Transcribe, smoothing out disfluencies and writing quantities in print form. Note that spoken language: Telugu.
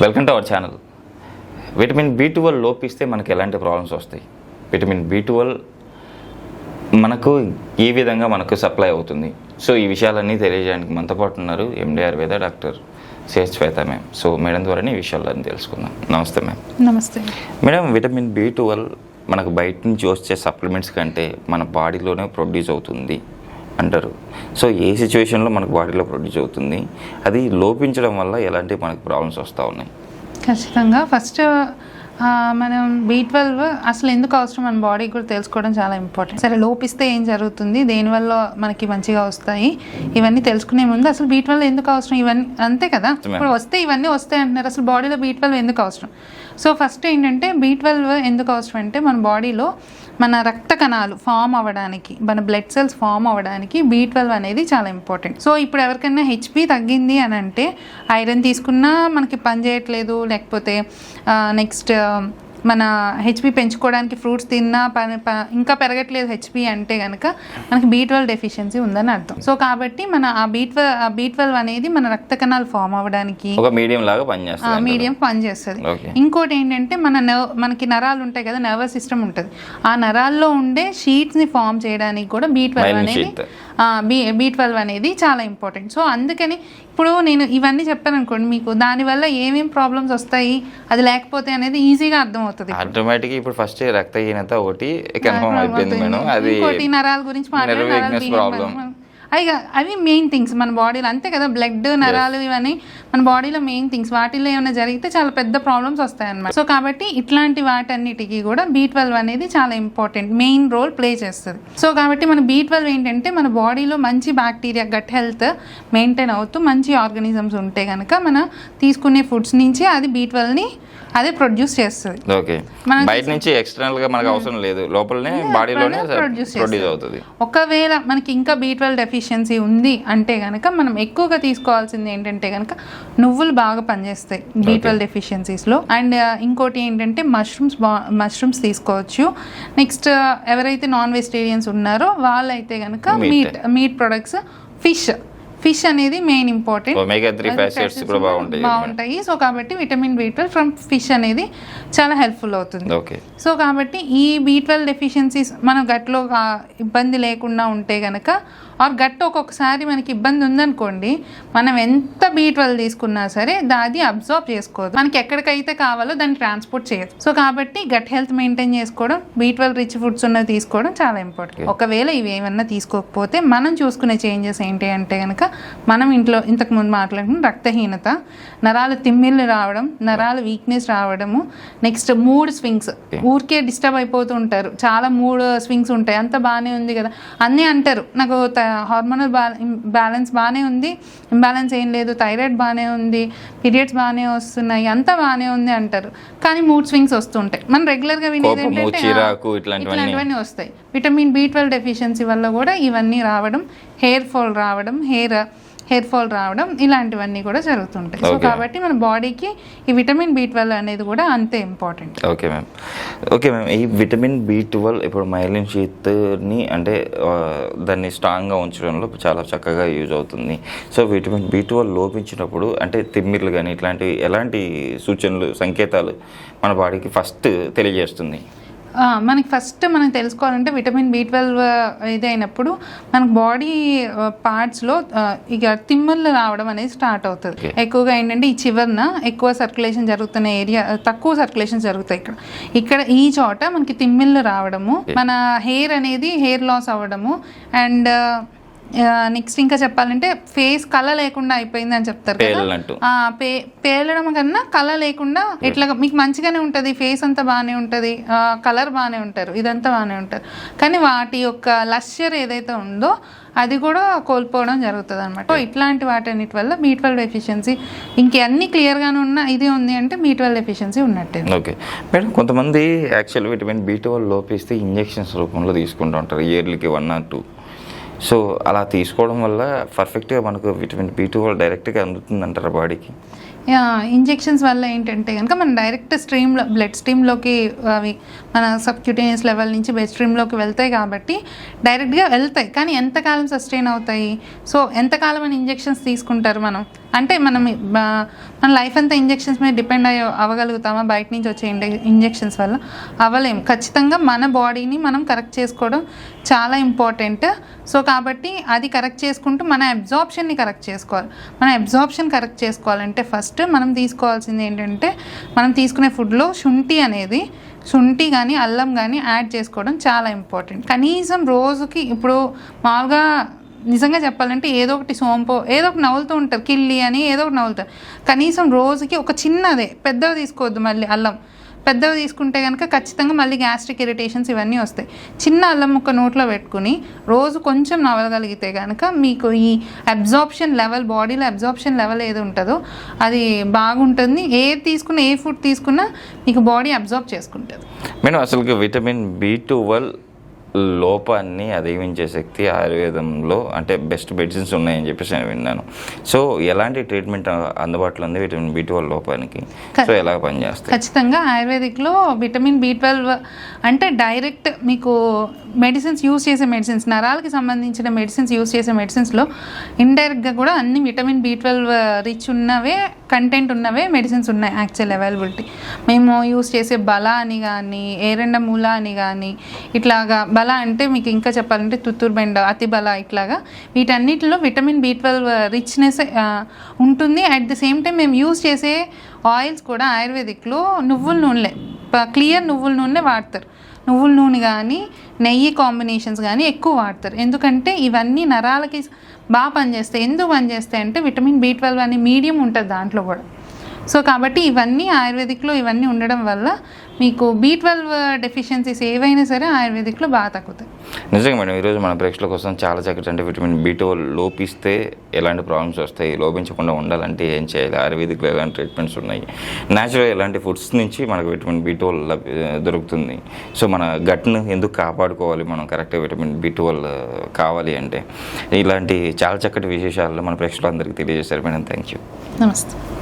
Welcome to our channel. Vitamin B12 లోపిస్తే మనకి ఎలాంటి ప్రాబ్లమ్స్ వస్తాయి, విటమిన్ B12 మనకు ఏ విధంగా మనకు సప్లై అవుతుంది, సో ఈ విషయాలన్నీ తెలియజేయడానికి మనతో పాటు ఉన్నారు MD ఆయుర్వేద డాక్టర్ సిహెచ్ శ్వేత మ్యామ్. సో మేడం ద్వారానే ఈ విషయాలన్నీ తెలుసుకుందాం. నమస్తే మ్యామ్. నమస్తే మేడం, విటమిన్ B12 మనకు బయట నుంచి వచ్చే సప్లిమెంట్స్ కంటే మన బాడీలోనే ప్రొడ్యూస్ అవుతుంది అంటారు. సో ఏ సిచ్యువేషన్లో మనకు బాడీలో ప్రొడ్యూస్ అవుతుంది, అది లోపించడం వల్ల ఎలాంటి మనకు ప్రాబ్లమ్స్ వస్తూ ఉన్నాయి? ఖచ్చితంగా ఫస్ట్ మనం B12 అసలు ఎందుకు అవసరం మన బాడీకి కూడా తెలుసుకోవడం చాలా ఇంపార్టెంట్. సరే లోపిస్తే ఏం జరుగుతుంది, దేనివల్ల మనకి మంచిగా వస్తాయి, ఇవన్నీ తెలుసుకునే ముందు అసలు B12 ఎందుకు అవసరం, ఇవన్నీ అంతే కదా. ఇప్పుడు వస్తే ఇవన్నీ వస్తాయి అంటున్నారు, అసలు బాడీలో B12 ఎందుకు అవసరం? సో ఫస్ట్ ఏంటంటే B12 ఎందుకు అవసరం అంటే మన బాడీలో మన రక్త కణాలు ఫామ్ అవ్వడానికి, మన బ్లడ్ సెల్స్ ఫామ్ అవ్వడానికి B12 అనేది చాలా ఇంపార్టెంట్. సో ఇప్పుడు ఎవరికైనా HP తగ్గింది అని అంటే ఐరన్ తీసుకున్నా మనకి పని చేయట్లేదు, లేకపోతే నెక్స్ట్ మన HP పెంచుకోవడానికి ఫ్రూట్స్ తిన్నా ఇంకా పెరగట్లేదు HP అంటే కనుక మనకి B12 డెఫిషియన్సీ ఉందని అర్థం. సో కాబట్టి మన ఆ B12 అనేది మన రక్త కణాలు ఫామ్ అవ్వడానికి ఒక మీడియం లాగా పనిచేస్తుంది, మీడియం పనిచేస్తుంది. ఇంకోటి ఏంటంటే మనకి నరాలు ఉంటాయి కదా, నర్వస్ సిస్టమ్ ఉంటుంది, ఆ నరాల్లో ఉండే షీట్స్ని ఫామ్ చేయడానికి కూడా B12 అనేది చాలా ఇంపార్టెంట్. సో అందుకని ఇప్పుడు నేను ఇవన్నీ చెప్పాను అనుకోండి, మీకు దానివల్ల ఏమేమి ప్రాబ్లమ్స్ వస్తాయి, అది లేకపోతే అనేది ఈజీగా అర్థమవుతుంది. ఆటోమేటిక్ ఇప్పుడు ఫస్ట్ రక్తహీనత ఒకటి కన్ఫర్మ్ అయిపోయింది మేడం. అది ఇంకోటి నరాల గురించి మాట్లాడాలి, అవి మెయిన్ థింగ్స్ మన బాడీలో, అంతే కదా. బ్లడ్, నరాలు ఇవన్నీ మన బాడీలో మెయిన్ థింగ్స్. వాటిల్లో ఏమైనా జరిగితే చాలా పెద్ద ప్రాబ్లమ్స్ వస్తాయన్నమాట. సో కాబట్టి ఇట్లాంటి వాటన్నిటికీ కూడా B12 అనేది చాలా ఇంపార్టెంట్, మెయిన్ రోల్ ప్లే చేస్తుంది. సో కాబట్టి మన B12 ఏంటంటే మన బాడీలో మంచి బ్యాక్టీరియా, గట్ హెల్త్ మెయింటైన్ అవుతూ మంచి ఆర్గానిజమ్స్ ఉంటే కనుక మన తీసుకునే ఫుడ్స్ నుంచి అది B12ని అదే ప్రొడ్యూస్ చేస్తుంది. ఓకే, బయట నుంచి ఎక్స్టర్నల్ గా మనకు అవసరం లేదు, లోపలనే బాడీలోనే ప్రొడ్యూస్ అవుతుంది. ఒకవేళ మనకి ఇంకా B12 డెఫిషియన్సీ ఉంది అంటే కనుక మనం ఎక్కువగా తీసుకోవాల్సింది ఏంటంటే కనుక నువ్వులు బాగా పనిచేస్తాయి B12 డెఫిషియన్సీస్లో. అండ్ ఇంకోటి ఏంటంటే మష్రూమ్స్ తీసుకోవచ్చు. నెక్స్ట్ ఎవరైతే నాన్ వెజిటేరియన్స్ ఉన్నారో వాళ్ళైతే కనుక మీట్ ప్రొడక్ట్స్, ఫిష్ అనేది మెయిన్ ఇంపార్టెంట్, బాగుంటాయి. సో కాబట్టి విటమిన్ B12 ఫ్రమ్ ఫిష్ అనేది చాలా హెల్ప్ఫుల్ అవుతుంది. సో కాబట్టి ఈ B12 డెఫిషియన్సీస్ మన గట్లో ఇబ్బంది లేకుండా ఉంటే కనుక, ఆర్ గట్ ఒక్కొక్కసారి మనకి ఇబ్బంది ఉందనుకోండి, మనం ఎంత B12 తీసుకున్నా సరే అది అబ్జర్వ్ చేసుకోదు, మనకి ఎక్కడికైతే కావాలో దాన్ని ట్రాన్స్పోర్ట్ చేయదు. సో కాబట్టి గట్ హెల్త్ మెయింటైన్ చేసుకోవడం, B12 రిచ్ ఫుడ్స్ ఉన్నది తీసుకోవడం చాలా ఇంపార్టెంట్. ఒకవేళ ఇవి ఏమన్నా తీసుకోకపోతే మనం చూసుకునే చేంజెస్ ఏంటి అంటే కనుక, మనం ఇంట్లో ఇంతకుముందు మాట్లాడుకున్న రక్తహీనత, నరాలు తిమ్మిళ్ళు రావడం, నరాలు వీక్నెస్ రావడము, నెక్స్ట్ మూడ్ స్వింగ్స్, ఊరికే డిస్టర్బ్ అయిపోతూ ఉంటారు, చాలా మూడ్ స్వింగ్స్ ఉంటాయి. అంత బాగానే ఉంది కదా అన్నీ అంటారు, నాకు హార్మోనల్ బ్యాలెన్స్ బాగానే ఉంది, ఇంబ్యాలెన్స్ ఏం లేదు, థైరాయిడ్ బాగానే ఉంది, పీరియడ్స్ బాగానే వస్తున్నాయి, అంతా బాగానే ఉంది అంటారు, కానీ మూడ్ స్వింగ్స్ వస్తుంటాయి. మనం రెగ్యులర్గా వినేది ఏంటంటే ఇట్లాంటివన్నీ వస్తాయి. విటమిన్ B12 డెఫిషియన్సీ వల్ల కూడా ఇవన్నీ రావడం, హెయిర్ ఫాల్ రావడం ఇలాంటివన్నీ కూడా జరుగుతుంటాయి. సో కాబట్టి మన బాడీకి ఈ విటమిన్ B12 అనేది కూడా అంతే ఇంపార్టెంట్. Okay ma'am. ఈ విటమిన్ B12 ఇప్పుడు మైలిన్ షీత్ని అంటే దాన్ని స్ట్రాంగ్గా ఉంచడంలో చాలా చక్కగా యూజ్ అవుతుంది. సో విటమిన్ B12 లోపించినప్పుడు అంటే తిమ్మిర్లు కానీ ఇట్లాంటివి ఎలాంటి సూచనలు, సంకేతాలు మన బాడీకి ఫస్ట్ తెలియజేస్తుంది? మనకి ఫస్ట్ మనం తెలుసుకోవాలంటే విటమిన్ B12 ఇదైనప్పుడు మనకు బాడీ పార్ట్స్లో ఇక తిమ్ముళ్ళు రావడం అనేది స్టార్ట్ అవుతుంది. ఎక్కువగా ఏంటంటే ఈ చివరన ఎక్కువ సర్క్యులేషన్ జరుగుతున్న ఏరియా, తక్కువ సర్క్యులేషన్ జరుగుతాయి ఇక్కడ ఈ చోట మనకి తిమ్మిళ్ళు రావడము, మన హెయిర్ లాస్ అవ్వడము, అండ్ నెక్స్ట్ ఇంకా చెప్పాలంటే ఫేస్ కళ లేకుండా అయిపోయింది అని చెప్తారు కదా, పేలడం కన్నా కళ లేకుండా ఇట్లా మీకు మంచిగానే ఉంటుంది, ఫేస్ అంతా బాగానే ఉంటుంది, కలర్ బాగానే ఉంటారు, ఇదంతా బాగానే ఉంటారు, కానీ వాటి యొక్క లష్యర్ ఏదైతే ఉందో అది కూడా కోల్పోవడం జరుగుతుంది అనమాట. సో ఇట్లాంటి వాటన్నిటి వల్ల B12 డెఫిషియన్సీ, ఇంకన్నీ క్లియర్గానే ఉన్న ఇది ఉంది అంటే B12 డెఫిషియన్సీ ఉన్నట్టే. ఓకే మేడం, కొంతమంది యాక్చువల్ విటమిన్ B12 లోపిస్తే ఇంజెక్షన్స్ రూపంలో తీసుకుంటూ ఉంటారు, ఇయర్లీకి 1 or 2. సో అలా తీసుకోవడం వల్ల పర్ఫెక్ట్గా మనకు విటమిన్ B12 డైరెక్ట్గా అందుతుందంటారా బాడీకి? ఇంజెక్షన్స్ వల్ల ఏంటంటే కనుక మనం డైరెక్ట్ బ్లడ్ స్ట్రీమ్లోకి అవి మన సబ్క్యూటేనియస్ లెవెల్ నుంచి బ్లడ్ స్ట్రీమ్లోకి వెళ్తాయి కాబట్టి డైరెక్ట్గా వెళ్తాయి, కానీ ఎంతకాలం సస్టైన్ అవుతాయి? సో ఎంతకాలం అని ఇంజెక్షన్స్ తీసుకుంటారు మనం, అంటే మన లైఫ్ అంతా ఇంజెక్షన్స్ మీద డిపెండ్ అవ్వగలుగుతామా బయట నుంచి వచ్చే ఇంజెక్షన్స్ వల్ల? అవ్వలేము. ఖచ్చితంగా మన బాడీని మనం కరెక్ట్ చేసుకోవడం చాలా ఇంపార్టెంట్. సో కాబట్టి అది కరెక్ట్ చేసుకుంటూ మన అబ్జార్ప్షన్ని కరెక్ట్ చేసుకోవాలి. మన అబ్జార్ప్షన్ కరెక్ట్ చేసుకోవాలంటే ఫస్ట్ మనం తీసుకోవాల్సింది ఏంటంటే, మనం తీసుకునే ఫుడ్లో శుంఠి కానీ అల్లం కానీ యాడ్ చేసుకోవడం చాలా ఇంపార్టెంట్. కనీసం రోజుకి ఇప్పుడు మామూలుగా నిజంగా చెప్పాలంటే ఏదో ఒకటి సోంపో ఏదో ఒకటి నవ్వులుతూ ఉంటారు, కిల్లి అని ఏదో ఒకటి నవ్వులుతారు. కనీసం రోజుకి ఒక చిన్నదే, పెద్దవి తీసుకోవద్దు. మళ్ళీ అల్లం పెద్దవి తీసుకుంటే కనుక ఖచ్చితంగా మళ్ళీ గ్యాస్ట్రిక్ ఇరిటేషన్స్ ఇవన్నీ వస్తాయి. చిన్న అల్లం ముక్క నోట్లో పెట్టుకుని రోజు కొంచెం నవలగలిగితే కనుక మీకు ఈ అబ్జార్ప్షన్ లెవెల్, బాడీలో అబ్జార్ప్షన్ లెవెల్ ఏది ఉంటుందో అది బాగుంటుంది. ఏది తీసుకున్నా, ఏ ఫుడ్ తీసుకున్నా మీకు బాడీ అబ్జార్బ్ చేసుకుంటుంది. మేడం, అసలు విటమిన్ B12 లోపాన్ని అధిగమించే శక్తి ఆయుర్వేదంలో అంటే బెస్ట్ మెడిసిన్స్ ఉన్నాయని చెప్పేసి నేను విన్నాను. సో ఎలాంటి ట్రీట్మెంట్ అందుబాటులో ఉంది విటమిన్ B12 లోపానికి? సో ఎలా పనిచేస్తాయి? ఖచ్చితంగా ఆయుర్వేదిక్లో విటమిన్ B12 అంటే డైరెక్ట్ మీకు మెడిసిన్స్ యూజ్ చేసే మెడిసిన్స్, నరాలకి సంబంధించిన మెడిసిన్స్ యూజ్ చేసే మెడిసిన్స్లో ఇండైరెక్ట్గా కూడా అన్ని విటమిన్ B12 రిచ్ ఉన్నవే, కంటెంట్ ఉన్నవే మెడిసిన్స్ ఉన్నాయి యాక్చువల్ అవైలబిలిటీ. మేము యూజ్ చేసే బల అని కానీ, ఏరెండ మూల అని కానీ, ఇట్లాగా బల అంటే మీకు ఇంకా చెప్పాలంటే తుత్తూరుబెండ, అతి బల, ఇట్లాగా వీటన్నిటిలో విటమిన్ B12 రిచ్నెస్ ఉంటుంది. అట్ ది సేమ్ టైం మేము యూజ్ చేసే ఆయిల్స్ కూడా ఆయుర్వేదిక్లో నువ్వుల నూనె, క్లియర్ నువ్వుల నూనె వాడతారు. నువ్వుల నూనె కానీ నెయ్యి కాంబినేషన్స్ కానీ ఎక్కువ వాడతారు. ఎందుకంటే ఇవన్నీ నరాలకి బాగా పనిచేస్తాయి. ఎందుకు పనిచేస్తాయి అంటే విటమిన్ B12 అనే మీడియం ఉంటుంది దాంట్లో కూడా. సో కాబట్టి ఇవన్నీ ఆయుర్వేదిక్లో ఇవన్నీ ఉండడం వల్ల మీకు B12 డెఫిషియన్సీస్ ఏవైనా సరే ఆయుర్వేదిక్లో బాగా తగ్గుతాయి. నిజంగా మేడం, ఈరోజు మన ప్రేక్షకుల కోసం చాలా చక్కటి అంటే విటమిన్ B12 లోపిస్తే ఎలాంటి ప్రాబ్లమ్స్ వస్తాయి, లోపించకుండా ఉండాలంటే ఏం చేయాలి, ఆయుర్వేదిక్లో ఎలాంటి ట్రీట్మెంట్స్ ఉన్నాయి, న్యాచురల్ ఎలాంటి ఫుడ్స్ నుంచి మనకు విటమిన్ B12 దొరుకుతుంది, సో మన గట్ను ఎందుకు కాపాడుకోవాలి మనం కరెక్ట్గా విటమిన్ B12 కావాలి అంటే, ఇలాంటి చాలా చక్కటి విశేషాలు మన ప్రేక్షకులందరికీ తెలియజేశారు మేడం. Thank you. నమస్తే.